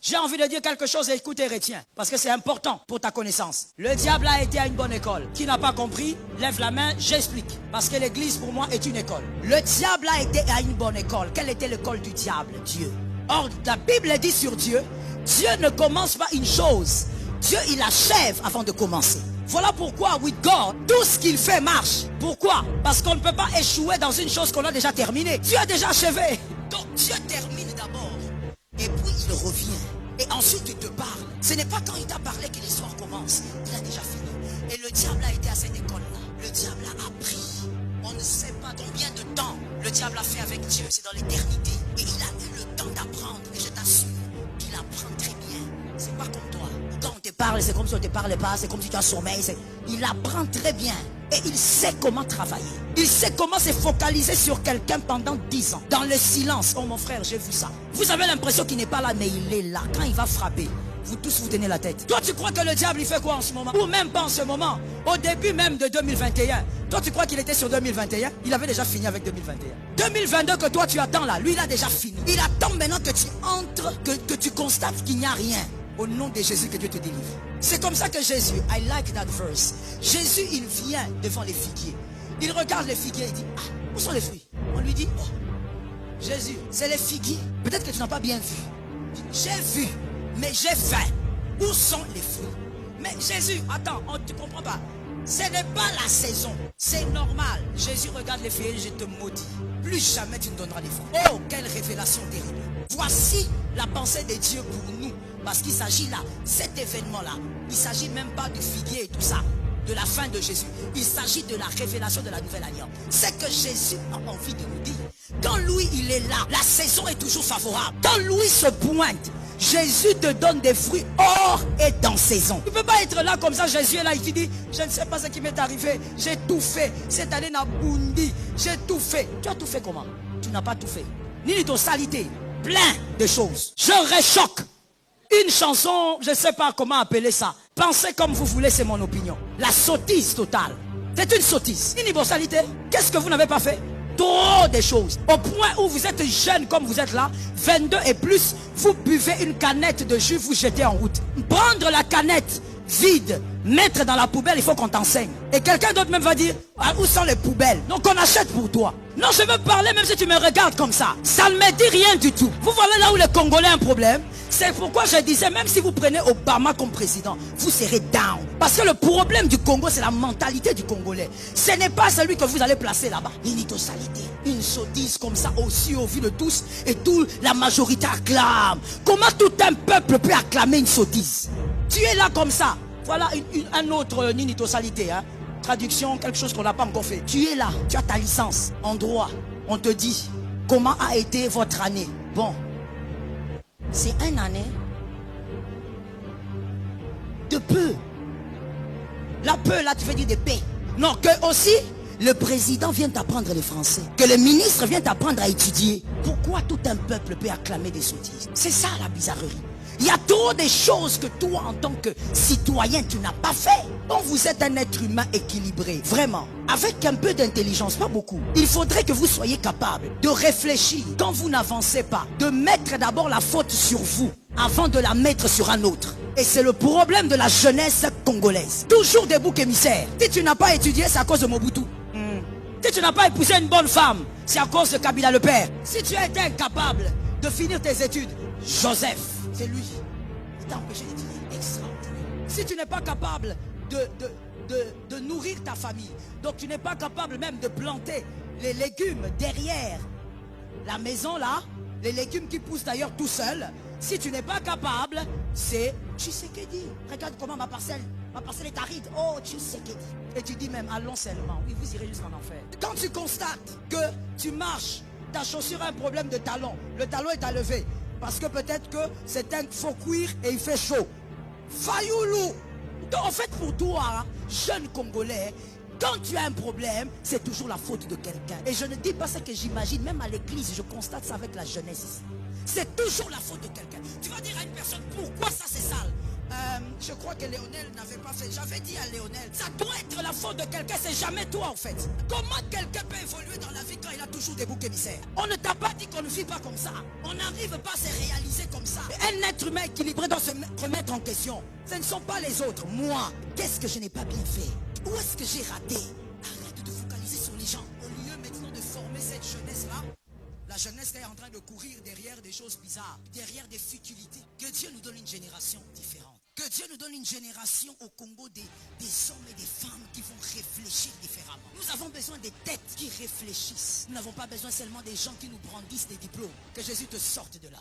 J'ai envie de dire quelque chose et écoute et retiens, parce que c'est important pour ta connaissance. Le diable a été à une bonne école. Qui n'a pas compris, lève la main, j'explique. Parce que l'église pour moi est une école. Le diable a été à une bonne école. Quelle était l'école du diable? Dieu. Or, la Bible dit sur Dieu, Dieu ne commence pas une chose. Dieu, il achève avant de commencer. Voilà pourquoi, with God, tout ce qu'il fait marche. Pourquoi? Parce qu'on ne peut pas échouer dans une chose qu'on a déjà terminée. Dieu a déjà achevé. Donc Dieu termine d'abord. Et puis il revient. Et ensuite il te parle. Ce n'est pas quand il t'a parlé que l'histoire commence. Il a déjà fini. Et le diable a été à cette école-là. Le diable a appris. On ne sait pas combien de temps le diable a fait avec Dieu. C'est dans l'éternité. Et il a eu le temps d'apprendre. Et je t'assure qu'il apprend très bien. C'est pas comme toi. Quand on te parle, c'est comme si on ne te parlait pas. C'est comme si tu as sommeil. Il apprend très bien. Et il sait comment travailler. Il sait comment se focaliser sur quelqu'un pendant 10 ans. Dans le silence. Oh mon frère, j'ai vu ça. Vous avez l'impression qu'il n'est pas là, mais il est là. Quand il va frapper, vous tous vous tenez la tête. Toi, tu crois que le diable, il fait quoi en ce moment? Ou même pas en ce moment. Au début même de 2021. Toi, tu crois qu'il était sur 2021? Il avait déjà fini avec 2021. 2022 que toi, tu attends là. Lui, il a déjà fini. Il attend maintenant que tu entres, que tu constates qu'il n'y a rien. Au nom de Jésus, que Dieu te délivre. C'est comme ça que Jésus, I like that verse. Jésus, il vient devant les figuiers. Il regarde les figuiers et dit, ah, où sont les fruits? On lui dit, oh, Jésus, c'est les figuiers. Peut-être que tu n'as pas bien vu. J'ai vu, mais j'ai faim. Où sont les fruits? Mais Jésus, attends, on ne te comprend pas. Ce n'est pas la saison. C'est normal. Jésus regarde les figuiers, je te maudis. Plus jamais tu ne donneras des fruits. Oh, quelle révélation terrible. Voici la pensée de Dieu pour nous. Parce qu'il s'agit là, cet événement-là, il ne s'agit même pas du figuier et tout ça, de la fin de Jésus. Il s'agit de la révélation de la nouvelle alliance. C'est que Jésus a envie de nous dire. Quand lui, il est là, la saison est toujours favorable. Quand lui se pointe, Jésus te donne des fruits hors et dans saison. Tu ne peux pas être là comme ça, Jésus est là, il te dit, je ne sais pas ce qui m'est arrivé, j'ai tout fait. Cette année n'a bondi, j'ai tout fait. Tu as tout fait comment? Tu n'as pas tout fait. Ni ton salité, plein de choses. Je réchoque. Une chanson, je ne sais pas comment appeler ça. Pensez comme vous voulez, c'est mon opinion. La sottise totale. C'est une sottise. Une immortalité. Qu'est-ce que vous n'avez pas fait? Trop de choses. Au point où vous êtes jeune comme vous êtes là, 22 et plus, vous buvez une canette de jus, vous jetez en route. Prendre la canette vide, mettre dans la poubelle, il faut qu'on t'enseigne. Et quelqu'un d'autre même va dire, ah, où sont les poubelles? Donc on achète pour toi. Non, je veux parler même si tu me regardes comme ça. Ça ne me dit rien du tout. Vous voyez là où les Congolais ont un problème? C'est pourquoi je disais, même si vous prenez Obama comme président, vous serez down. Parce que le problème du Congo, c'est la mentalité du Congolais. Ce n'est pas celui que vous allez placer là-bas. Une immortalité, une sottise comme ça, aussi au vu de tous, et toute la majorité acclame. Comment tout un peuple peut acclamer une sottise? Tu es là comme ça. Voilà un autre ninitosalité, hein. Traduction, quelque chose qu'on n'a pas encore fait. Tu es là, tu as ta licence en droit. On te dit, comment a été votre année? Bon, c'est une année de peu. La peu, là, tu veux dire de paix. Non, que aussi, le président vient t'apprendre le français. Que le ministre vient t'apprendre à étudier. Pourquoi tout un peuple peut acclamer des sottises? C'est ça la bizarrerie. Il y a trop de choses que toi, en tant que citoyen, tu n'as pas fait. Donc vous êtes un être humain équilibré, vraiment. Avec un peu d'intelligence, pas beaucoup. Il faudrait que vous soyez capable de réfléchir quand vous n'avancez pas. De mettre d'abord la faute sur vous, avant de la mettre sur un autre. Et c'est le problème de la jeunesse congolaise. Toujours des boucs émissaires. Si tu n'as pas étudié, c'est à cause de Mobutu. Si tu n'as pas épousé une bonne femme, c'est à cause de Kabila le père. Si tu as été incapable de finir tes études, Joseph, c'est lui qui t'a empêché d'étudier. Extraordinaire. Si tu n'es pas capable de nourrir ta famille, donc tu n'es pas capable même de planter les légumes derrière la maison là, les légumes qui poussent d'ailleurs tout seuls, si tu n'es pas capable, c'est Tshisekedi. Regarde comment ma parcelle est aride. Oh, Tshisekedi. Et tu dis même, allons seulement. Oui, vous irez jusqu'en enfer. Quand tu constates que tu marches, ta chaussure a un problème de talon, le talon est à lever, parce que peut-être que c'est un faux cuir et il fait chaud. Fayoulou. Donc en fait pour toi, jeune Congolais, quand tu as un problème, c'est toujours la faute de quelqu'un. Et je ne dis pas ça que j'imagine, même à l'église, je constate ça avec la jeunesse ici. C'est toujours la faute de quelqu'un. Tu vas dire à une personne, pourquoi ça c'est sale? Je crois que Léonel n'avait pas fait. J'avais dit à Léonel, ça doit être la faute de quelqu'un, c'est jamais toi en fait. Comment quelqu'un peut évoluer dans la vie quand il a toujours des boucs émissaires? On ne t'a pas dit qu'on ne vit pas comme ça. On n'arrive pas à se réaliser comme ça. Un être humain équilibré doit se remettre en question. Ce ne sont pas les autres. Moi, qu'est-ce que je n'ai pas bien fait? Où est-ce que j'ai raté? Arrête de focaliser sur les gens. Au lieu maintenant de former cette jeunesse-là, la jeunesse est en train de courir derrière des choses bizarres, derrière des futilités. Que Dieu nous donne une génération différente. Que Dieu nous donne une génération au Congo des hommes et des femmes qui vont réfléchir différemment. Nous avons besoin des têtes qui réfléchissent. Nous n'avons pas besoin seulement des gens qui nous brandissent des diplômes. Que Jésus te sorte de là.